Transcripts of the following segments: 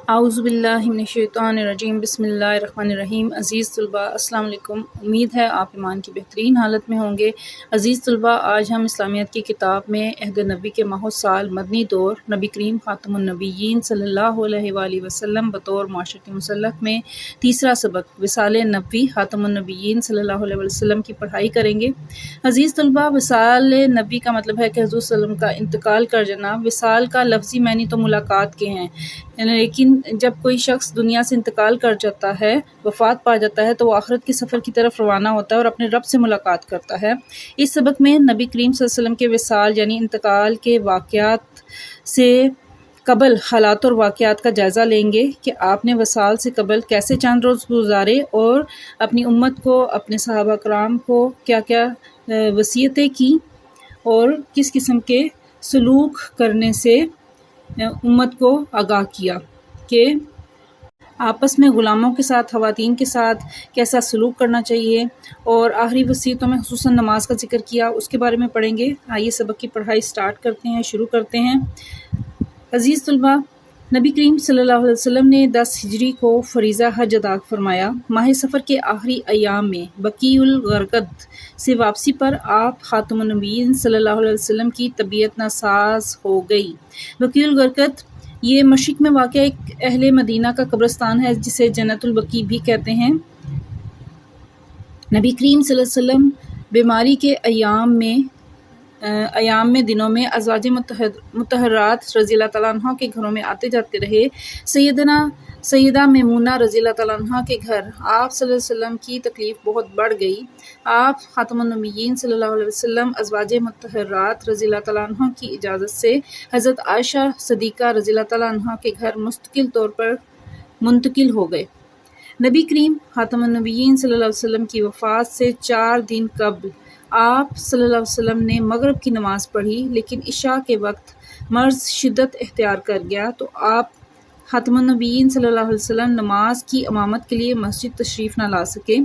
اعوذ باللہ من الشیطان الرجیم بسم اللہ الرحمن الرحیم۔ عزیز طلباء السلام علیکم، امید ہے آپ ایمان کی بہترین حالت میں ہوں گے۔ عزیز طلباء، آج ہم اسلامیات کی کتاب میں عہد نبی کے ماہ و سال مدنی دور نبی کریم خاتم النبیین صلی اللہ علیہ وآلہ وسلم بطور معاشرتی مسلک میں تیسرا سبق وصال نبوی خاتم النبیین صلی اللہ علیہ وسلم کی پڑھائی کریں گے۔ عزیز طلباء، وصال نبی کا مطلب ہے کہ حضور صلی اللہ علیہ وسلم کا انتقال کر جانا۔ وصال کا لفظی معنی تو ملاقات کے ہیں، لیکن جب کوئی شخص دنیا سے انتقال کر جاتا ہے، وفات پا جاتا ہے، تو وہ آخرت کے سفر کی طرف روانہ ہوتا ہے اور اپنے رب سے ملاقات کرتا ہے۔ اس سبق میں نبی کریم صلی اللہ علیہ وسلم کے وصال یعنی انتقال کے واقعات سے قبل حالات اور واقعات کا جائزہ لیں گے کہ آپ نے وصال سے قبل کیسے چند روز گزارے اور اپنی امت کو، اپنے صحابہ کرام کو کیا کیا وصیتیں کی اور کس قسم کے سلوک کرنے سے امت کو آگاہ کیا کہ آپس میں غلاموں کے ساتھ، خواتین کے ساتھ کیسا سلوک کرنا چاہیے، اور آخری وصیتوں میں خصوصاً نماز کا ذکر کیا، اس کے بارے میں پڑھیں گے۔ آئیے سبق کی پڑھائی سٹارٹ کرتے ہیں، شروع کرتے ہیں۔ عزیز طلباء، نبی کریم صلی اللہ علیہ وسلم نے 10 ہجری کو فریضہ حج ادا فرمایا۔ ماہ سفر کے آخری ایام میں بقیع الغرقد سے واپسی پر آپ خاتم النبیین صلی اللہ علیہ وسلم کی طبیعت ناساز ہو گئی۔ بقیع الغرقد یہ مشرق میں واقع ایک اہل مدینہ کا قبرستان ہے جسے جنت البقیع بھی کہتے ہیں۔ نبی کریم صلی اللہ علیہ وسلم بیماری کے ایام میں دنوں میں ازواج مطہرات رضی اللہ تعالیٰ عنہ کے گھروں میں آتے جاتے رہے۔ سیدہ میمونہ رضی اللہ تعالیٰ عنہ کے گھر آپ صلی اللہ علیہ وسلم کی تکلیف بہت بڑھ گئی۔ آپ خاتم النبیین صلی اللہ علیہ وسلم ازواج مطہرات رضی اللہ تعالیٰ عنہ کی اجازت سے حضرت عائشہ صدیقہ رضی اللہ تعالیٰ عنہ کے گھر مستقل طور پر منتقل ہو گئے۔ نبی کریم خاتم النبیین صلی اللہ علیہ وسلم کی وفات سے 4 دن قبل آپ صلی اللہ علیہ وسلم نے مغرب کی نماز پڑھی، لیکن عشاء کے وقت مرض شدت اختیار کر گیا تو آپ خاتم النبیین صلی اللہ علیہ وسلم نماز کی امامت کے لیے مسجد تشریف نہ لا سکے۔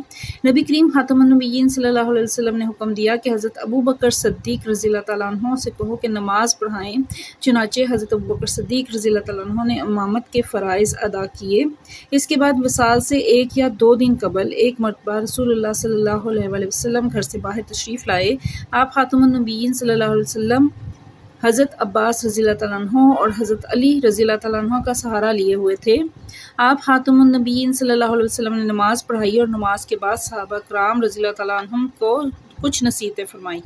نبی کریم خاتم النبیین صلی اللہ علیہ وسلم نے حکم دیا کہ حضرت ابو بکر صدیق رضی اللہ تعالیٰ عنہ سے کہو کہ نماز پڑھائیں۔ چنانچہ حضرت ابو بکر صدیق رضی اللہ تعالیٰ عنہ نے امامت کے فرائض ادا کیے۔ اس کے بعد وصال سے 1 یا 2 دن قبل ایک مرتبہ رسول اللہ صلی اللہ علیہ وآلہ وسلم گھر سے باہر تشریف لائے۔ آپ خاتم النبیین صلی اللہ علیہ وسلم حضرت عباس رضی اللہ تعالیٰ عنہ اور حضرت علی رضی اللہ تعالیٰ عنہ کا سہارا لیے ہوئے تھے۔ آپ خاتم النبیین صلی اللہ علیہ وسلم نے نماز پڑھائی اور نماز کے بعد صحابہ کرام رضی اللہ تعالیٰ عنہم کو کچھ نصیحتیں فرمائیں۔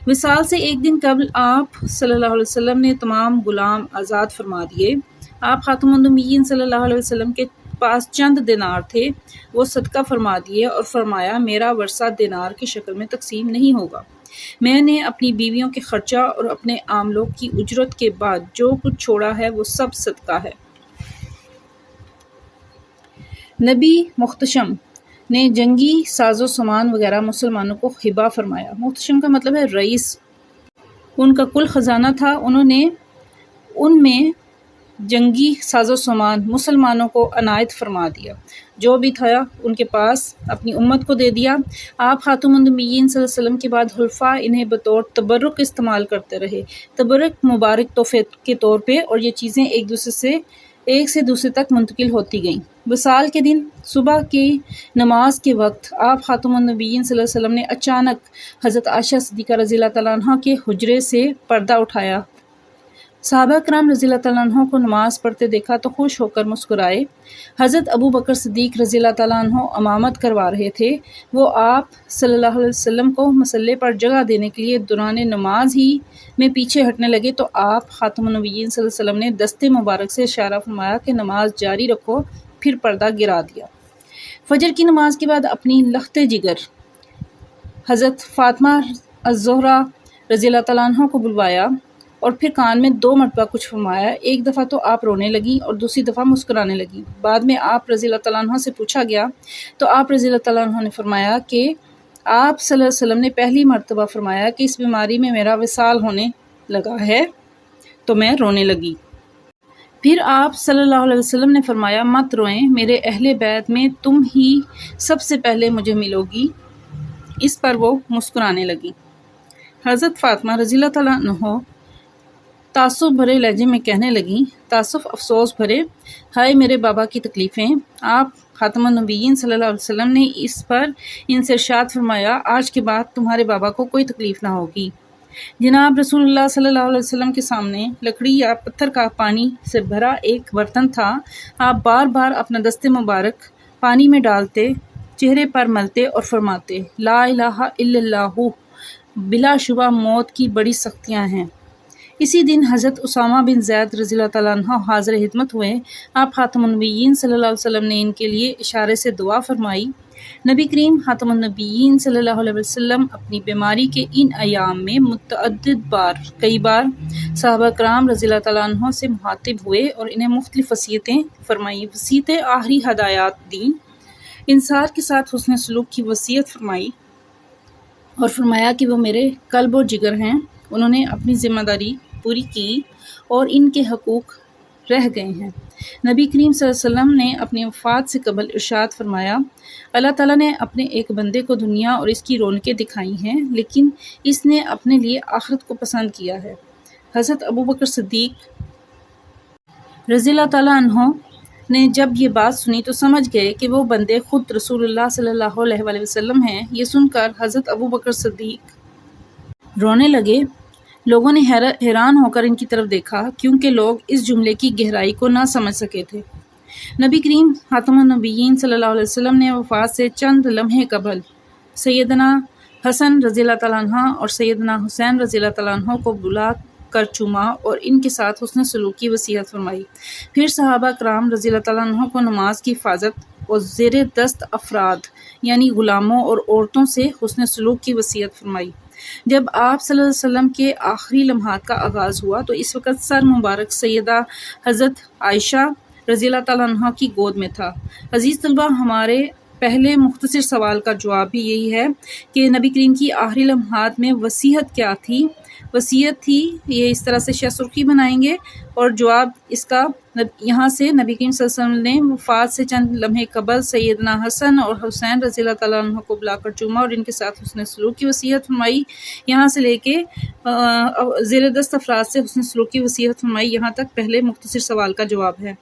وصال سے 1 دن قبل آپ صلی اللہ علیہ وسلم نے تمام غلام آزاد فرما دیے۔ آپ خاتم النبیین صلی اللہ علیہ وسلم کے پاس چند دینار تھے، وہ صدقہ فرما دیے اور فرمایا میرا ورثہ دینار کی شکل میں تقسیم نہیں ہوگا، میں نے اپنی بیویوں کے خرچہ اور اپنے عام لوگ کی اجرت کے بعد جو کچھ چھوڑا ہے وہ سب صدقہ ہے۔ نبی محتشم نے جنگی ساز و سامان وغیرہ مسلمانوں کو ہبہ فرمایا۔ محتشم کا مطلب ہے رئیس، ان کا کل خزانہ تھا، انہوں نے ان میں جنگی ساز و سامان مسلمانوں کو عنایت فرما دیا، جو بھی تھا ان کے پاس اپنی امت کو دے دیا۔ آپ خاتم النبیین صلی اللہ علیہ وسلم کے بعد حلفاء انہیں بطور تبرک استعمال کرتے رہے، تبرک مبارک تحفے کے طور پہ، اور یہ چیزیں ایک سے دوسرے تک منتقل ہوتی گئیں۔ وصال کے دن صبح کی نماز کے وقت آپ خاتم النبیین صلی اللہ علیہ وسلم نے اچانک حضرت عائشہ صدیقہ رضی اللہ تعالیٰ عنہ کے حجرے سے پردہ اٹھایا۔ صحابہ کرام رضی اللہ تعالیٰ عنہ کو نماز پڑھتے دیکھا تو خوش ہو کر مسکرائے۔ حضرت ابو بکر صدیق رضی اللہ تعالیٰ عنہ امامت کروا رہے تھے، وہ آپ صلی اللہ علیہ وسلم کو مصلی پر جگہ دینے کے لیے دوران نماز ہی میں پیچھے ہٹنے لگے تو آپ خاتم النبیین صلی اللہ علیہ وسلم نے دستے مبارک سے اشارہ فرمایا کہ نماز جاری رکھو، پھر پردہ گرا دیا۔ فجر کی نماز کے بعد اپنی لخت جگر حضرت فاطمہ الزہرا رضی اللہ تعالیٰ عنہ کو بلوایا اور پھر کان میں 2 مرتبہ کچھ فرمایا۔ ایک دفعہ تو آپ رونے لگی اور دوسری دفعہ مسکرانے لگی۔ بعد میں آپ رضی اللہ تعالیٰ عنہ سے پوچھا گیا تو آپ رضی اللہ تعالیٰ عنہ نے فرمایا کہ آپ صلی اللہ علیہ وسلم نے پہلی مرتبہ فرمایا کہ اس بیماری میں میرا وصال ہونے لگا ہے تو میں رونے لگی۔ پھر آپ صلی اللہ علیہ وسلم نے فرمایا مت روئیں، میرے اہل بیت میں تم ہی سب سے پہلے مجھے ملو گی۔ اس پر وہ مسکرانے لگی۔ حضرت فاطمہ رضی اللہ تعالیٰ عنہ تعصب بھرے لہجے میں کہنے لگیں، تعصب افسوس بھرے، ہائے میرے بابا کی تکلیفیں۔ آپ خاتم النبیین صلی اللہ علیہ وسلم نے اس پر ان سے ارشاد فرمایا، آج کے بعد تمہارے بابا کو کوئی تکلیف نہ ہوگی۔ جناب رسول اللہ صلی اللہ علیہ وسلم کے سامنے لکڑی یا پتھر کا پانی سے بھرا ایک برتن تھا۔ آپ بار بار اپنا دست مبارک پانی میں ڈالتے، چہرے پر ملتے اور فرماتے، لا الہ الا اللہ، بلا شبہ موت کی بڑی سختیاں ہیں۔ اسی دن حضرت اسامہ بن زید رضی اللہ تعالیٰ عنہ حاضر خدمت ہوئے۔ آپ خاتم النبیین صلی اللہ علیہ وسلم نے ان کے لیے اشارے سے دعا فرمائی۔ نبی کریم خاتم النبیین صلی اللہ علیہ وسلم اپنی بیماری کے ان ایام میں کئی بار صحابہ کرام رضی اللہ تعالیٰ عنہ سے مخاطب ہوئے اور انہیں مختلف وصیتیں فرمائیں، وصیتیں آخری ہدایات دیں، انصار کے ساتھ حسن سلوک کی وصیت فرمائی اور فرمایا کہ وہ میرے قلب و جگر ہیں، انہوں نے اپنی ذمہ داری پوری کی اور ان کے حقوق رہ گئے ہیں۔ نبی کریم صلی اللہ علیہ وسلم نے اپنی وفات سے قبل ارشاد فرمایا، اللہ تعالیٰ نے اپنے ایک بندے کو دنیا اور اس کی رونقیں دکھائی ہیں، لیکن اس نے اپنے لیے آخرت کو پسند کیا ہے۔ حضرت ابوبکر صدیق رضی اللہ تعالیٰ عنہ نے جب یہ بات سنی تو سمجھ گئے کہ وہ بندے خود رسول اللہ صلی اللہ علیہ وآلہ وسلم ہیں۔ یہ سن کر حضرت ابوبکر صدیق رونے لگے۔ لوگوں نے حیران ہو کر ان کی طرف دیکھا، کیونکہ لوگ اس جملے کی گہرائی کو نہ سمجھ سکے تھے۔ نبی کریم خاتم النبیین صلی اللہ علیہ وسلم نے وفات سے چند لمحے قبل سیدنا حسن رضی اللہ تعالیٰ عنہ اور سیدنا حسین رضی اللہ تعالیٰ عنہ کو بلا کر چوما اور ان کے ساتھ حسن سلوک کی وصیت فرمائی۔ پھر صحابہ کرام رضی اللہ تعالیٰ عنہ کو نماز کی حفاظت اور زیر دست افراد یعنی غلاموں اور عورتوں سے حسن سلوک کی وصیت فرمائی۔ جب آپ صلی اللہ علیہ وسلم کے آخری لمحات کا آغاز ہوا تو اس وقت سر مبارک سیدہ حضرت عائشہ رضی اللہ تعالیٰ عنہ کی گود میں تھا۔ عزیز طلبہ، ہمارے پہلے مختصر سوال کا جواب بھی یہی ہے کہ نبی کریم کی آخری لمحات میں وصیت کیا تھی؟ وصیت تھی، یہ اس طرح سے شہ سرخی بنائیں گے اور جواب اس کا یہاں سے نبی کریم صلی اللہ علیہ وسلم نے وفات سے چند لمحے قبل سیدنا حسن اور حسین رضی اللہ تعالیٰ عنہ کو بلا کر چوما اور ان کے ساتھ حسن سلوک کی وصیت فرمائی، یہاں سے لے کے زیر دست افراد سے حسن سلوک کی وصیت فرمائی، یہاں تک پہلے مختصر سوال کا جواب ہے۔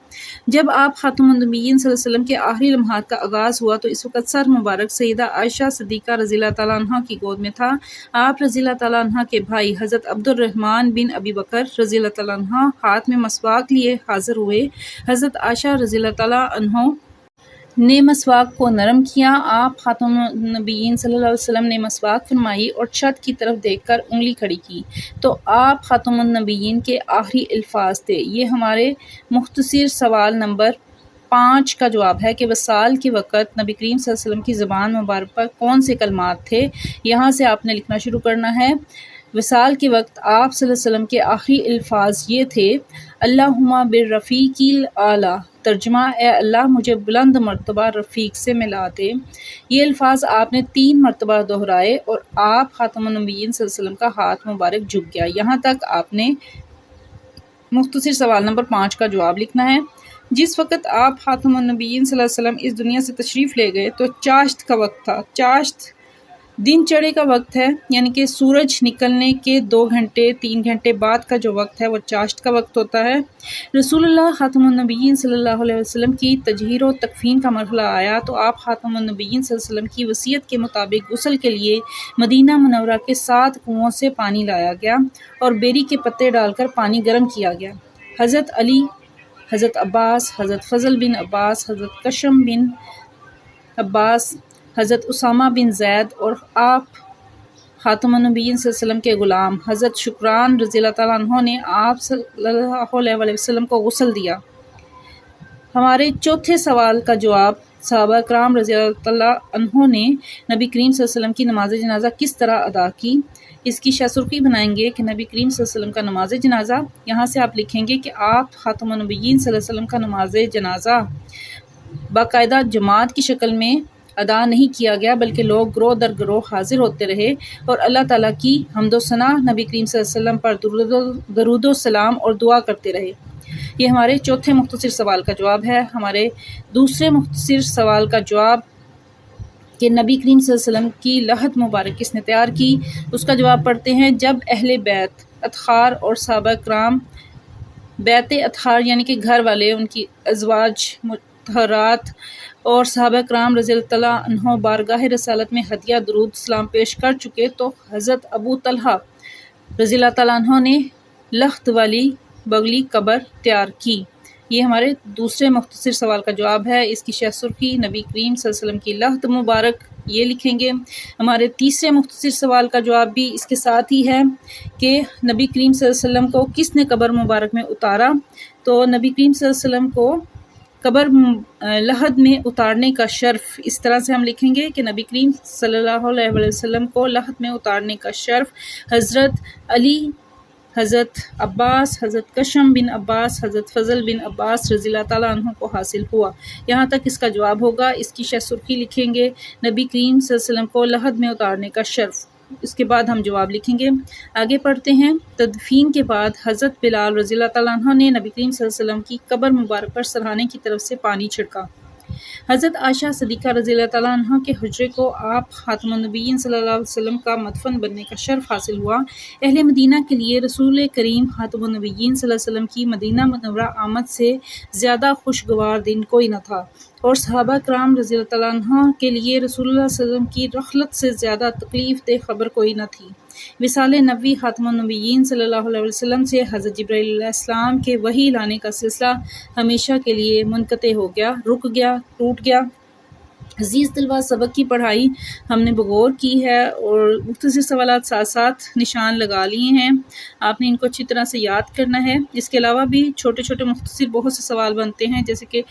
جب آپ خاتم النبیین صلی اللہ علیہ وسلم کے آخری لمحات کا آغاز ہوا تو اس وقت سر مبارک سیدہ عائشہ صدیقہ رضی اللہ تعالیٰ عنہ کی گود میں تھا۔ آپ رضی اللہ تعالیٰ عنہ کے بھائی حضرت عبد الرحمن بن ابی بکر رضی اللہ تعالیٰ عنہ ہاتھ میں مسواک لیے حاضر ہوئے۔ حضرت عائشہ رضی اللہ تعالیٰ عنہ نے مسواک کو نرم کیا۔ آپ خاتم النبیین صلی اللہ علیہ وسلم نے مسواک فرمائی اور چھت کی طرف دیکھ کر انگلی کھڑی کی تو آپ خاتم النبیین کے آخری الفاظ تھے۔ یہ ہمارے مختصر سوال نمبر 5 کا جواب ہے کہ وصال کے وقت نبی کریم صلی اللہ علیہ وسلم کی زبان مبارک پر کون سے کلمات تھے۔ یہاں سے آپ نے لکھنا شروع کرنا ہے۔ وصال کے وقت آپ صلی اللہ علیہ وسلم کے آخری الفاظ یہ تھے، اللہم بالرفیق الاعلیٰ، ترجمہ اے اللہ مجھے بلند مرتبہ رفیق سے ملا دے۔ یہ الفاظ آپ نے 3 مرتبہ دہرائے اور آپ خاتم النبیین صلی اللہ علیہ وسلم کا ہاتھ مبارک جھک گیا۔ یہاں تک آپ نے مختصر سوال نمبر 5 کا جواب لکھنا ہے۔ جس وقت آپ خاتم النبیین صلی اللہ علیہ وسلم اس دنیا سے تشریف لے گئے تو چاشت کا وقت تھا۔ چاشت دن چڑھے کا وقت ہے، یعنی کہ سورج نکلنے کے 2 گھنٹے 3 گھنٹے بعد کا جو وقت ہے وہ چاشت کا وقت ہوتا ہے۔ رسول اللہ خاتم النبیین صلی اللہ علیہ وسلم کی تجہیر و تکفین کا مرحلہ آیا تو آپ خاتم النبیین صلی اللہ علیہ وسلم کی وصیت کے مطابق غسل کے لیے مدینہ منورہ کے 7 کنوؤں سے پانی لایا گیا اور بیری کے پتے ڈال کر پانی گرم کیا گیا۔ حضرت علی، حضرت عباس، حضرت فضل بن عباس، حضرت قشم بن عباس، حضرت اسامہ بن زید اور آپ خاتم النبیین صلی اللہ علیہ وسلم کے غلام حضرت شکران رضی اللہ تعالیٰ عنہ نے آپ صلی اللہ علیہ وسلم کو غسل دیا۔ ہمارے چوتھے سوال کا جواب، صحابہ کرام رضی اللہ تعالیٰ عنہ نے نبی کریم صلی اللہ علیہ وسلم کی نماز جنازہ کس طرح ادا کی؟ اس کی شہ سرخی بنائیں گے کہ نبی کریم صلی اللہ علیہ وسلم کا نماز جنازہ، یہاں سے آپ لکھیں گے کہ آپ خاتم النبیین صلی اللہ علیہ وسلم کا نماز جنازہ باقاعدہ جماعت کی شکل میں ادا نہیں کیا گیا، بلکہ لوگ گروہ در گروہ حاضر ہوتے رہے اور اللہ تعالیٰ کی حمد و ثنا نبی کریم صلی اللہ علیہ وسلم پر درود و سلام اور دعا کرتے رہے۔ یہ ہمارے چوتھے مختصر سوال کا جواب ہے۔ ہمارے دوسرے مختصر سوال کا جواب کہ نبی کریم صلی اللہ علیہ وسلم کی لحد مبارک کس نے تیار کی، اس کا جواب پڑھتے ہیں۔ جب اہل بیت اطہار اور صحابہ کرام بیت اطہار یعنی کہ گھر والے، ان کی ازواج مطہرات اور صحابہ کرام رضی اللہ تعالیٰ عنہ بارگاہ رسالت میں ہدیہ درود سلام پیش کر چکے تو حضرت ابو طلحہ رضی اللہ تعالیٰ عنہ نے لخت والی بغلی قبر تیار کی۔ یہ ہمارے دوسرے مختصر سوال کا جواب ہے۔ اس کی شہ سرخی نبی کریم صلی اللہ علیہ وسلم کی لخت مبارک یہ لکھیں گے۔ ہمارے تیسرے مختصر سوال کا جواب بھی اس کے ساتھ ہی ہے کہ نبی کریم صلی اللہ علیہ وسلم کو کس نے قبر مبارک میں اتارا؟ تو نبی کریم صلی اللہ علیہ وسلم کو قبر لحد میں اتارنے کا شرف اس طرح سے ہم لکھیں گے کہ نبی کریم صلی اللہ علیہ وسلم کو لحد میں اتارنے کا شرف حضرت علی، حضرت عباس، حضرت کشم بن عباس، حضرت فضل بن عباس رضی اللہ تعالیٰ عنہ کو حاصل ہوا۔ یہاں تک اس کا جواب ہوگا۔ اس کی شہ سرخی لکھیں گے نبی کریم صلی اللہ علیہ وسلم کو لحد میں اتارنے کا شرف۔ اس کے بعد ہم جواب لکھیں گے۔ آگے پڑھتے ہیں۔ تدفین کے بعد حضرت بلال رضی اللہ تعالیٰ عنہ نے نبی کریم صلی اللہ علیہ وسلم کی قبر مبارک پر سرہانے کی طرف سے پانی چھڑکا۔ حضرت عائشہ صدیقہ رضی اللہ تعالیٰ عنہ کے حجرے کو آپ خاتم النبیین صلی اللہ علیہ وسلم کا مدفن بننے کا شرف حاصل ہوا۔ اہل مدینہ کے لیے رسول کریم خاتم النبیین صلی اللہ علیہ وسلم کی مدینہ منورہ آمد سے زیادہ خوشگوار دن کوئی نہ تھا، اور صحابہ کرام رضی اللہ تعالیٰ عنہ کے لیے رسول اللہ صلی اللہ علیہ وسلم کی رحلت سے زیادہ تکلیف دہ خبر کوئی نہ تھی۔ وصال نبوی خاتم النبیین صلی اللہ علیہ وسلم سے حضرت جبرائیل علیہ السلام کے وحی لانے کا سلسلہ ہمیشہ کے لیے منقطع ہو گیا، رک گیا، ٹوٹ گیا۔ عزیز طلباء، سبق کی پڑھائی ہم نے بغور کی ہے اور مختصر سوالات ساتھ ساتھ نشان لگا لیے ہیں۔ آپ نے ان کو اچھی طرح سے یاد کرنا ہے۔ اس کے علاوہ بھی چھوٹے چھوٹے مختصر بہت سے سوال بنتے ہیں، جیسے کہ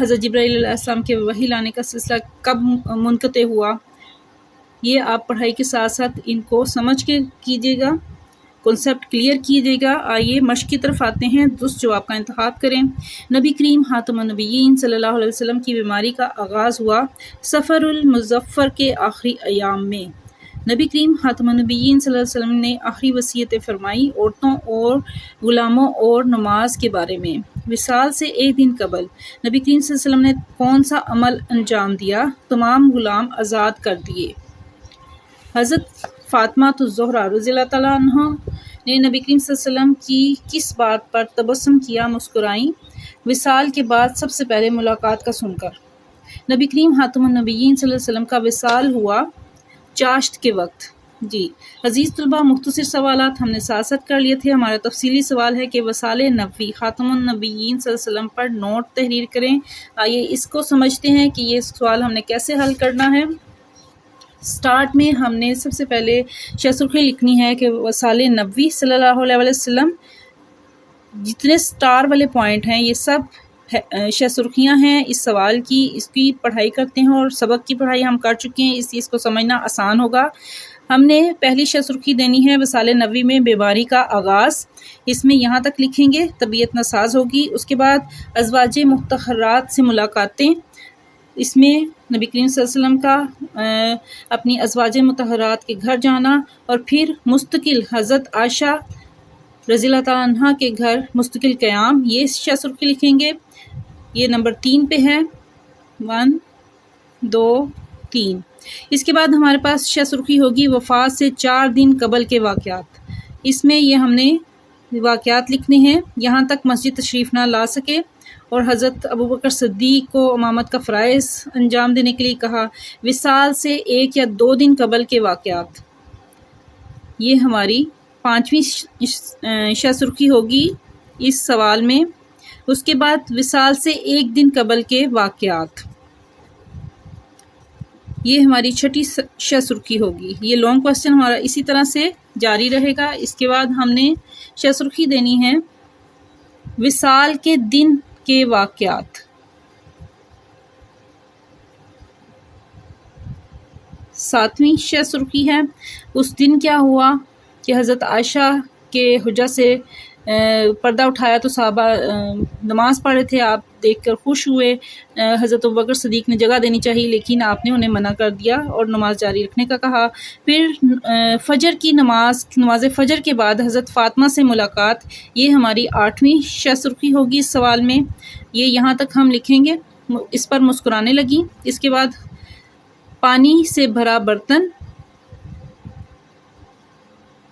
حضرت جبرائیل علیہ السلام کے وحی لانے کا سلسلہ کب منقطع ہوا۔ یہ آپ پڑھائی کے ساتھ ساتھ ان کو سمجھ کے کیجیے گا، کنسیپٹ کلیئر کیجیے گا۔ آئیے مشق کی طرف آتے ہیں، درست جواب کا انتخاب کریں۔ نبی کریم خاتم النبیین صلی اللہ علیہ وسلم کی بیماری کا آغاز ہوا سفر المظفر کے آخری ایام میں۔ نبی کریم خاتم النبیین صلی اللہ علیہ وسلم نے آخری وصیتیں فرمائی عورتوں اور غلاموں اور نماز کے بارے میں۔ وصال سے ایک دن قبل نبی کریم صلی اللہ علیہ وسلم نے کون سا عمل انجام دیا؟ تمام غلام آزاد کر دیے۔ حضرت فاطمہ الزہرا رضی اللہ تعالیٰ عنہ نے نبی کریم صلی اللہ علیہ وسلم کی کس بات پر تبسم کیا، مسکرائیں؟ وصال کے بعد سب سے پہلے ملاقات کا سن کر۔ نبی کریم خاتم النبیین صلی اللہ علیہ وسلم کا وصال ہوا چاشت کے وقت۔ جی عزیز طلباء، مختصر سوالات ہم نے ساتھ ساتھ کر لیے تھے۔ ہمارا تفصیلی سوال ہے کہ وصال نبوی خاتم النبیین صلی اللہ علیہ وسلم پر نوٹ تحریر کریں۔ آئیے اس کو سمجھتے ہیں کہ یہ سوال ہم نے کیسے حل کرنا ہے۔ سٹارٹ میں ہم نے سب سے پہلے شہ سرخی لکھنی ہے کہ وصال نبوی صلی اللہ علیہ وسلم، جتنے سٹار والے پوائنٹ ہیں یہ سب شہ سرخیاں ہیں اس سوال کی۔ اس کی پڑھائی کرتے ہیں اور سبق کی پڑھائی ہم کر چکے ہیں، اس چیز کو سمجھنا آسان ہوگا۔ ہم نے پہلی شہ سرخی دینی ہے وصال نبوی میں بیماری کا آغاز، اس میں یہاں تک لکھیں گے طبیعت ناساز ہوگی۔ اس کے بعد ازواج مطہرات سے ملاقاتیں، اس میں نبی کریم صلی اللہ علیہ وسلم کا اپنی ازواج مطہرات کے گھر جانا، اور پھر مستقل حضرت عائشہ رضی اللہ تعالیٰ عنہ کے گھر مستقل قیام، یہ شہ سرخی لکھیں گے۔ یہ نمبر 3 پہ ہے، 1 2 3۔ اس کے بعد ہمارے پاس شہ سرخی ہوگی وفات سے 4 دن قبل کے واقعات، اس میں یہ ہم نے واقعات لکھنے ہیں۔ یہاں تک مسجد تشریف نہ لا سکے اور حضرت ابوبکر صدیق کو امامت کا فرائض انجام دینے کے لیے کہا۔ وصال سے 1 یا 2 دن قبل کے واقعات، یہ ہماری 5ویں شہ سرخی ہوگی اس سوال میں۔ اس کے بعد وصال سے 1 دن قبل کے واقعات، یہ ہماری 6ٹھی شہ سرخی ہوگی۔ یہ لانگ کوسچن ہمارا اسی طرح سے جاری رہے گا۔ اس کے بعد ہم نے شہ سرخی دینی ہے وصال کے دن کے واقعات، 7ویں شہ سرخی ہے اس دن کیا ہوا کہ حضرت عائشہ کے حجرہ سے پردہ اٹھایا تو صحابہ نماز پڑھ رہے تھے، آپ دیکھ کر خوش ہوئے۔ حضرت ابوبکر صدیق نے جگہ دینی چاہیے لیکن آپ نے انہیں منع کر دیا اور نماز جاری رکھنے کا کہا۔ پھر فجر کی نماز فجر کے بعد حضرت فاطمہ سے ملاقات، یہ ہماری 8ویں شہ سرخی ہوگی اس سوال میں۔ یہ یہاں تک ہم لکھیں گے۔ اس پر مسکرانے لگی۔ اس کے بعد پانی سے بھرا برتن،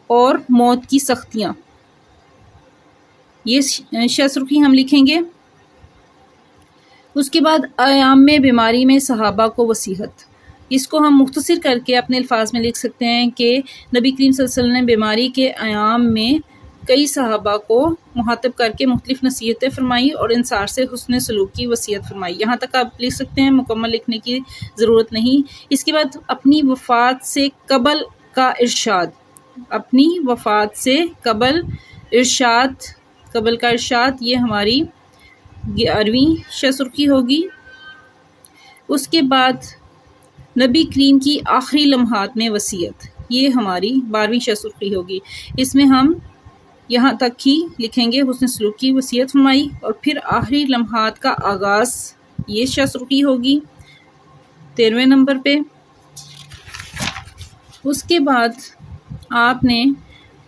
اور موت کی سختیاں، یہ شہ سرخی ہم لکھیں گے۔ اس کے بعد ایام میں بیماری میں صحابہ کو وصیحت، اس کو ہم مختصر کر کے اپنے الفاظ میں لکھ سکتے ہیں کہ نبی کریم صلی اللہ علیہ وسلم نے بیماری کے ایام میں کئی صحابہ کو مخاطب کر کے مختلف نصیحتیں فرمائی اور انصار سے حسن سلوک کی وصیت فرمائی۔ یہاں تک آپ لکھ سکتے ہیں، مکمل لکھنے کی ضرورت نہیں۔ اس کے بعد اپنی وفات سے قبل کا ارشاد، اپنی وفات سے قبل کا ارشاد، یہ ہماری 11ویں شہ سرخی ہوگی۔ اس کے بعد نبی کریم کی آخری لمحات میں وصیت، یہ ہماری 12ویں شہ سرخی ہوگی۔ اس میں ہم یہاں تک ہی لکھیں گے حسن سلوک کی وصیت فرمائی، اور پھر آخری لمحات کا آغاز، یہ شہ سرخی ہوگی 13ویں نمبر پہ۔ اس کے بعد آپ نے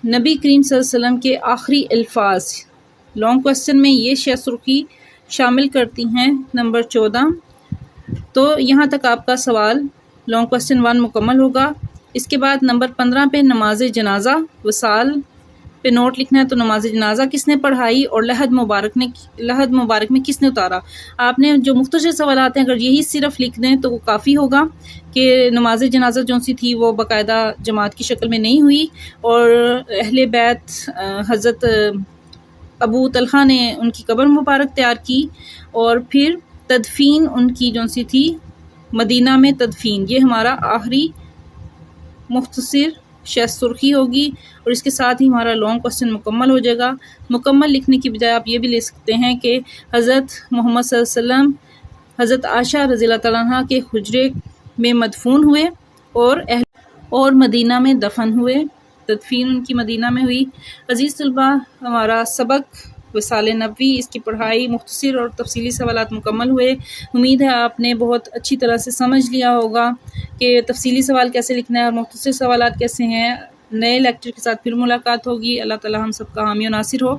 نبی کریم صلی اللہ علیہ وسلم کے آخری الفاظ، لانگ کوسچن میں یہ شہ سرخی شامل کرتی ہیں نمبر 14۔ تو یہاں تک آپ کا سوال لانگ کوسچن 1 مکمل ہوگا۔ اس کے بعد نمبر 15 پہ نماز جنازہ وصال پہ نوٹ لکھنا ہے۔ تو نماز جنازہ کس نے پڑھائی اور لحد مبارک میں کس نے اتارا؟ آپ نے جو مختصر سوالات ہیں اگر یہی صرف لکھ دیں تو وہ کافی ہوگا کہ نماز جنازہ جو سی تھی وہ باقاعدہ جماعت کی شکل میں نہیں ہوئی، اور اہل بیت حضرت ابو طلحہ نے ان کی قبر مبارک تیار کی، اور پھر تدفین ان کی جو سی تھی مدینہ میں تدفین، یہ ہمارا آخری مختصر شہ سرخی ہوگی، اور اس کے ساتھ ہی ہمارا لانگ کوسچن مکمل ہو جائے گا۔ مکمل لکھنے کی بجائے آپ یہ بھی لے سکتے ہیں کہ حضرت محمد صلی اللہ علیہ وسلم حضرت عائشہ رضی اللہ تعالیٰ عنہ کے حجرے میں مدفون ہوئے اور مدینہ میں دفن ہوئے، تدفین ان کی مدینہ میں ہوئی۔ عزیز طلبہ، ہمارا سبق وصال نبوی، اس کی پڑھائی مختصر اور تفصیلی سوالات مکمل ہوئے۔ امید ہے آپ نے بہت اچھی طرح سے سمجھ لیا ہوگا کہ تفصیلی سوال کیسے لکھنا ہے اور مختصر سوالات کیسے ہیں۔ نئے لیکچر کے ساتھ پھر ملاقات ہوگی۔ اللہ تعالی ہم سب کا حامی و ناصر ہو۔